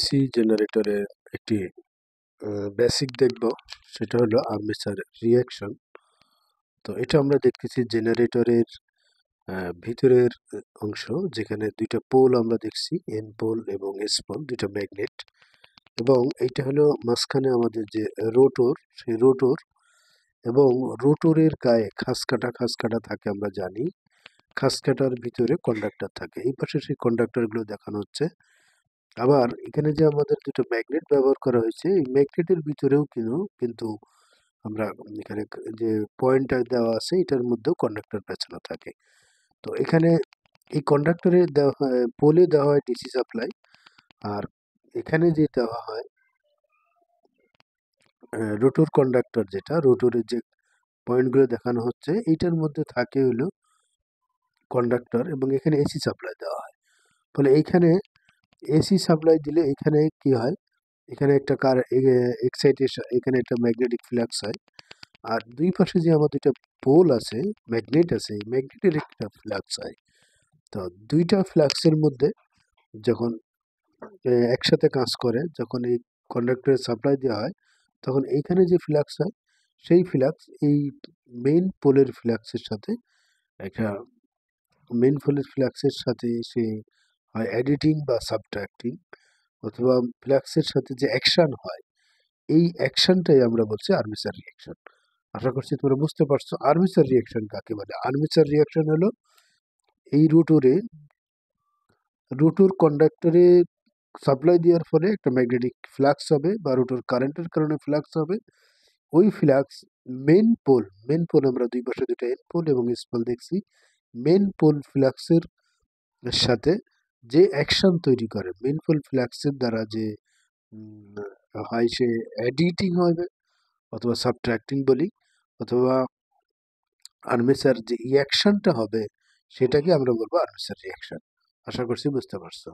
DC জেনারেটরের একটি basic দেখব, সেটা হলো আর্মেচার রিঅ্যাকশন। তো এটা আমরা দেখতেছি জেনারেটরের ভিতরের অংশ, যেখানে দুইটা পোল আমরা দেখছি, এন পোল এবং এস পোল, দুইটা ম্যাগনেট। এবং এইটা হলো মাঝখানে আমাদের যে রোটর, সেই রোটর এবং রোটরের গায়ে খাস কাটা থাকে, আমরা জানি খাস কাটার ভিতরে কন্ডাক্টর থাকে। এই পাশে সেই কন্ডাক্টরগুলো দেখানো হচ্ছে। আবার এখানে যে আমাদের দুটো ম্যাগনেট ব্যবহার করা হয়েছে, এই ম্যাগনেটের ভিতরেও কিন্তু আমরা এখানে যে পয়েন্টার দেওয়া আছে, এটার মধ্যেও কন্ডাক্টর পেঁচানো থাকে। তো এখানে এই কন্ডাক্টরে দেওয়া হয়, পোলে দেওয়া হয় ডিসি সাপ্লাই, আর এখানে যে দেওয়া হয় রোটর কন্ডাক্টর, যেটা রোটরের যে পয়েন্টগুলো দেখানো হচ্ছে, এইটার মধ্যে থাকে হলো কন্ডাক্টর, এবং এখানে এসি সাপ্লাই দেওয়া হয়। ফলে এইখানে এসি সাপ্লাই দিলে এখানে কি হয়, এখানে একটা এক্সাইটেশন, এখানে একটা ম্যাগনেটিক ফ্লাক্স হয়। আর দুই পাশে যে আমার দুইটা পোল আছে, ম্যাগনেট আছে, এই ম্যাগনেটের একটা ফ্লাক্স হয়। তো দুইটা ফ্লাক্সের মধ্যে যখন একসাথে কাজ করে, যখন এই কন্ডাক্টরে সাপ্লাই দেওয়া হয়, তখন এইখানে যে ফ্লাক্স হয়, সেই ফ্লাক্স এই মেইন পোলের ফ্লাক্সের সাথে একটা সে হয় এডিটিং বা সাবট্রাক্টিং, অথবা ফ্লাক্সের সাথে যে অ্যাকশন হয়, এই অ্যাকশনটাই আমরা বলছি আর্মেচার রিঅ্যাকশন। আশা করছি তোমরা বুঝতে পারছো আর্মেচার রিঅ্যাকশন কাকে বলে। আর্মেচার রিঅ্যাকশন হলো এই রোটর কন্ডাক্টরে সাপ্লাই দেওয়ার ফলে একটা ম্যাগনেটিক ফ্লাক্স হবে, বা রোটর কারেন্টের কারণে ফ্লাক্স হবে। ওই ফ্লাক্স মেন পোল আমরা দুই পাশে দুটো এন পোল এবং এস পোল দেখছি। মেন পোল ফ্লাক্সের সাথে যে অ্যাকশন তৈরি করে, মেন পোল ফ্লাক্সের দ্বারা যে হয়, সে এডিটিং হবে, অথবা সাবট্রাক্টিং বলি, অথবা আর্মেচার যে রিঅ্যাকশনটা হবে, সেটাকে আমরা বলবো আর্মেচার রিঅ্যাকশন। আশা করছি বুঝতে পারছো।